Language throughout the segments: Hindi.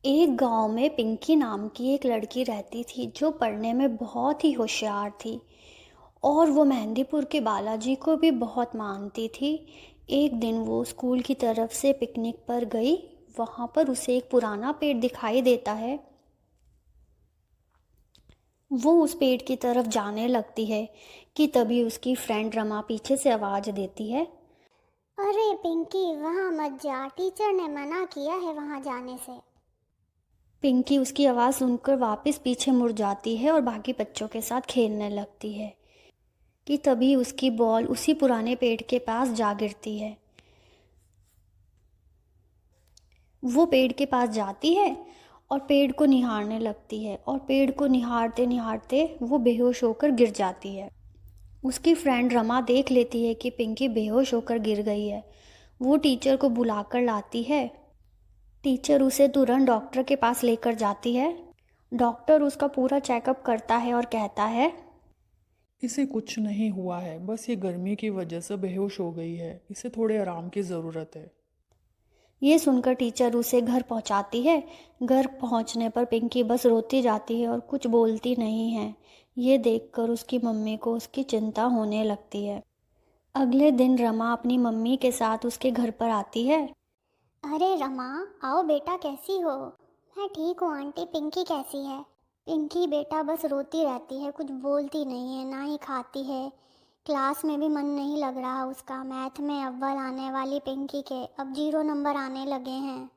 एक गांव में पिंकी नाम की एक लड़की रहती थी जो पढ़ने में बहुत ही होशियार थी और वो मेहंदीपुर के बालाजी को भी बहुत मानती थी। एक दिन वो स्कूल की तरफ से पिकनिक पर गई। वहाँ पर उसे एक पुराना पेड़ दिखाई देता है। वो उस पेड़ की तरफ जाने लगती है कि तभी उसकी फ्रेंड रमा पीछे से आवाज़ देती है। अरे पिंकी, वहाँ मत जा, टीचर ने मना किया है वहाँ जाने से। पिंकी उसकी आवाज़ सुनकर वापस पीछे मुड़ जाती है और बाकी बच्चों के साथ खेलने लगती है कि तभी उसकी बॉल उसी पुराने पेड़ के पास जा गिरती है। वो पेड़ के पास जाती है और पेड़ को निहारने लगती है और पेड़ को निहारते निहारते वो बेहोश होकर गिर जाती है। उसकी फ्रेंड रमा देख लेती है कि पिंकी बेहोश होकर गिर गई है। वो टीचर को बुलाकर लाती है। टीचर उसे तुरंत डॉक्टर के पास लेकर जाती है। डॉक्टर उसका पूरा चेकअप करता है और कहता है। इसे कुछ नहीं हुआ है, बस ये गर्मी की वजह से बेहोश हो गई है। इसे थोड़े आराम की ज़रूरत है। ये सुनकर टीचर उसे घर पहुंचाती है। घर पहुंचने पर पिंकी बस रोती जाती है और कुछ बोलती नहीं है। ये देखकर उसकी मम्मी को उसकी चिंता होने लगती है। अगले दिन रमा अपनी मम्मी के साथ उसके घर पर आती है। अरे रमा, आओ बेटा, कैसी हो? मैं ठीक हूँ आंटी। पिंकी कैसी है? पिंकी बेटा बस रोती रहती है, कुछ बोलती नहीं है, ना ही खाती है। क्लास में भी मन नहीं लग रहा उसका। मैथ में अव्वल आने वाली पिंकी के अब 0 नंबर आने लगे हैं।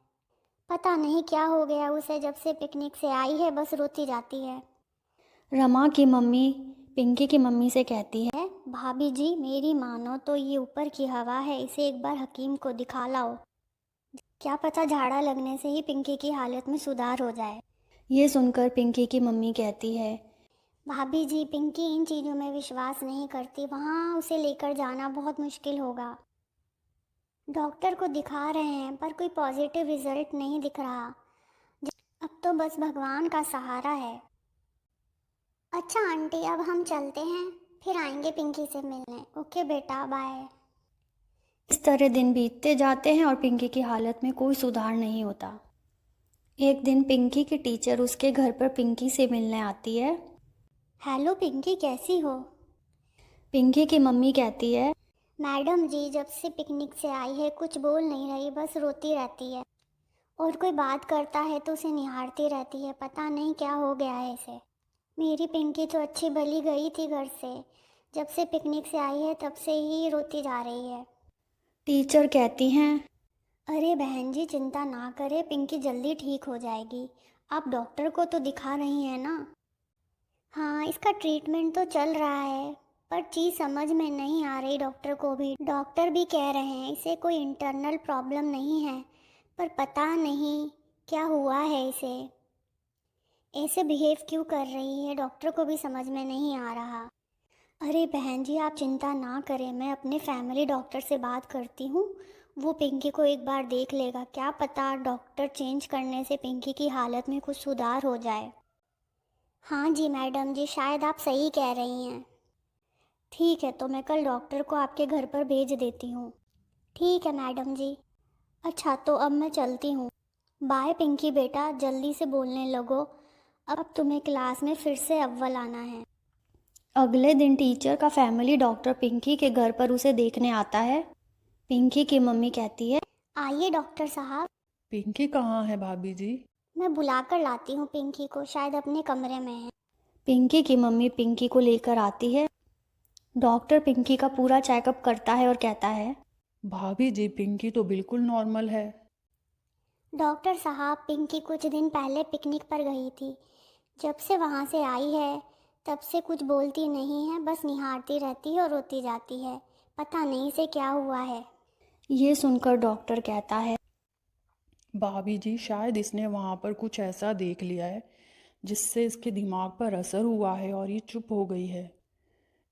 पता नहीं क्या हो गया उसे, जब से पिकनिक से आई है बस रोती जाती है। रमा की मम्मी पिंकी की मम्मी से कहती है। भाभी जी, मेरी मानो तो ये ऊपर की हवा है, इसे एक बार हकीम को दिखा लाओ। क्या पता झाड़ा लगने से ही पिंकी की हालत में सुधार हो जाए। ये सुनकर पिंकी की मम्मी कहती है। भाभी जी, पिंकी इन चीज़ों में विश्वास नहीं करती, वहाँ उसे लेकर जाना बहुत मुश्किल होगा। डॉक्टर को दिखा रहे हैं पर कोई पॉजिटिव रिजल्ट नहीं दिख रहा। अब तो बस भगवान का सहारा है। अच्छा आंटी, अब हम चलते हैं, फिर आएंगे पिंकी से मिलने। ओके बेटा, बाय। इस तरह दिन बीतते जाते हैं और पिंकी की हालत में कोई सुधार नहीं होता। एक दिन पिंकी की टीचर उसके घर पर पिंकी से मिलने आती है। हेलो पिंकी, कैसी हो? पिंकी की मम्मी कहती है। मैडम जी जब से पिकनिक से आई है कुछ बोल नहीं रही, बस रोती रहती है। और कोई बात करता है तो उसे निहारती रहती है। पता नहीं क्या हो गया है इसे। मेरी पिंकी तो अच्छी भली गई थी घर से, जब से पिकनिक से आई है तब से ही रोती जा रही है। टीचर कहती हैं। अरे बहन जी, चिंता ना करें, पिंकी जल्दी ठीक हो जाएगी। आप डॉक्टर को तो दिखा रही हैं ना? हाँ, इसका ट्रीटमेंट तो चल रहा है, पर चीज़ समझ में नहीं आ रही डॉक्टर को भी। डॉक्टर भी कह रहे हैं इसे कोई इंटरनल प्रॉब्लम नहीं है, पर पता नहीं क्या हुआ है इसे। ऐसे बिहेव क्यों कर रही है, डॉक्टर को भी समझ में नहीं आ रहा। अरे बहन जी, आप चिंता ना करें, मैं अपने फैमिली डॉक्टर से बात करती हूँ। वो पिंकी को एक बार देख लेगा, क्या पता डॉक्टर चेंज करने से पिंकी की हालत में कुछ सुधार हो जाए। हाँ जी मैडम जी, शायद आप सही कह रही हैं। ठीक है, तो मैं कल डॉक्टर को आपके घर पर भेज देती हूँ। ठीक है मैडम जी। अच्छा, तो अब मैं चलती हूँ। बाय पिंकी बेटा, जल्दी से बोलने लगो। अब तुम्हें क्लास में फिर से अव्वल आना है। अगले दिन टीचर का फैमिली डॉक्टर पिंकी के घर पर उसे देखने आता है। पिंकी की मम्मी कहती है। आइए डॉक्टर साहब। पिंकी कहाँ है भाभी जी? मैं बुला कर लाती हूँ पिंकी को, शायद अपने कमरे में है। पिंकी की मम्मी पिंकी को लेकर आती है। डॉक्टर पिंकी का पूरा चेकअप करता है और कहता है। भाभी जी, पिंकी तो बिल्कुल नॉर्मल है। डॉक्टर साहब, पिंकी कुछ दिन पहले पिकनिक पर गई थी। जब से वहाँ से आई है तब से कुछ बोलती नहीं है, बस निहारती रहती है और रोती जाती है। पता नहीं इसे क्या हुआ है। ये सुनकर डॉक्टर कहता है। भाभी जी, शायद इसने वहाँ पर कुछ ऐसा देख लिया है जिससे इसके दिमाग पर असर हुआ है और ये चुप हो गई है।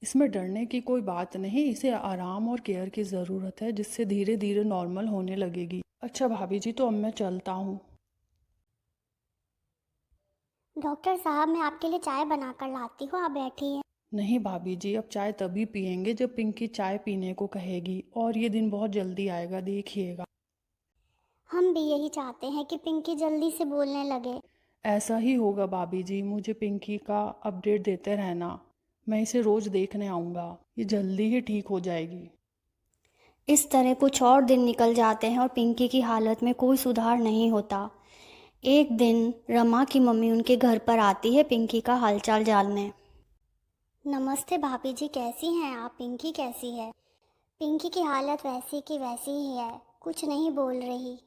इसमें डरने की कोई बात नहीं, इसे आराम और केयर की ज़रूरत है, जिससे धीरे धीरे नॉर्मल होने लगेगी। अच्छा भाभी जी, तो अब मैं चलता हूँ। डॉक्टर साहब, मैं आपके लिए चाय बना कर लाती हूँ, आप बैठिए। नहीं भाभी जी, अब चाय तभी पियेंगे जब पिंकी चाय पीने को कहेगी, और ये दिन बहुत जल्दी आएगा, देखिएगा। हम भी यही चाहते हैं कि पिंकी जल्दी से बोलने लगे। ऐसा ही होगा भाभी जी, मुझे पिंकी का अपडेट देते रहना। मैं इसे रोज़ देखने आऊँगा, ये जल्दी ही ठीक हो जाएगी। इस तरह कुछ और दिन निकल जाते हैं और पिंकी की हालत में कोई सुधार नहीं होता। एक दिन रमा की मम्मी उनके घर पर आती है पिंकी का हालचाल जानने। नमस्ते भाभी जी, कैसी हैं आप? पिंकी कैसी है? पिंकी की हालत वैसी की वैसी ही है, कुछ नहीं बोल रही।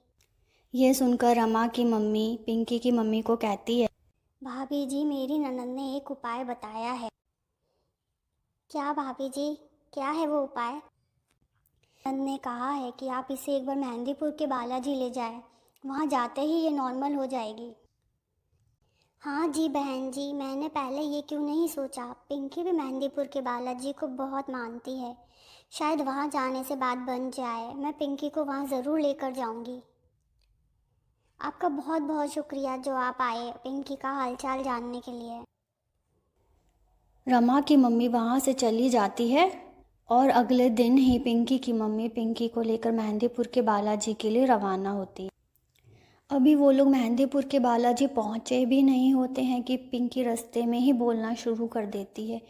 ये सुनकर रमा की मम्मी पिंकी की मम्मी को कहती है, भाभी जी, मेरी ननद ने एक उपाय बताया है। क्या भाभी जी, क्या है वो उपाय? ननद ने कहा है कि आप इसे एक बार मेहंदीपुर के बालाजी ले जाएं, वहाँ जाते ही ये नॉर्मल हो जाएगी। हाँ जी बहन जी, मैंने पहले ये क्यों नहीं सोचा। पिंकी भी मेहंदीपुर के बालाजी को बहुत मानती है, शायद वहाँ जाने से बात बन जाए। मैं पिंकी को वहाँ ज़रूर लेकर जाऊँगी। आपका बहुत बहुत शुक्रिया जो आप आए पिंकी का हालचाल जानने के लिए। रमा की मम्मी वहाँ से चली जाती है और अगले दिन ही पिंकी की मम्मी पिंकी को लेकर मेहंदीपुर के बालाजी के लिए रवाना होती है। अभी वो लोग मेहंदीपुर के बालाजी पहुँचे भी नहीं होते हैं कि पिंकी रास्ते में ही बोलना शुरू कर देती है।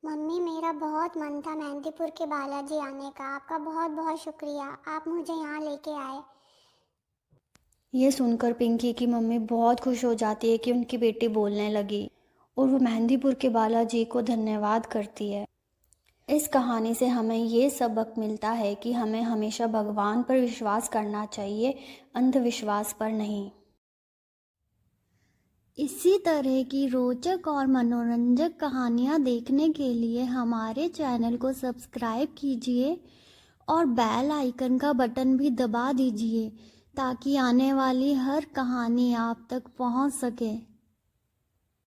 मम्मी, मेरा बहुत मन था मेहंदीपुर के बालाजी आने का। आपका बहुत बहुत शुक्रिया, आप मुझे यहाँ लेके आए। ये सुनकर पिंकी की मम्मी बहुत खुश हो जाती है कि उनकी बेटी बोलने लगी और वो मेहंदीपुर के बालाजी को धन्यवाद करती है। इस कहानी से हमें ये सबक मिलता है कि हमें हमेशा भगवान पर विश्वास करना चाहिए, अंधविश्वास पर नहीं। इसी तरह की रोचक और मनोरंजक कहानियाँ देखने के लिए हमारे चैनल को सब्सक्राइब कीजिए और बेल आइकन का बटन भी दबा दीजिए ताकि आने वाली हर कहानी आप तक पहुंच सके।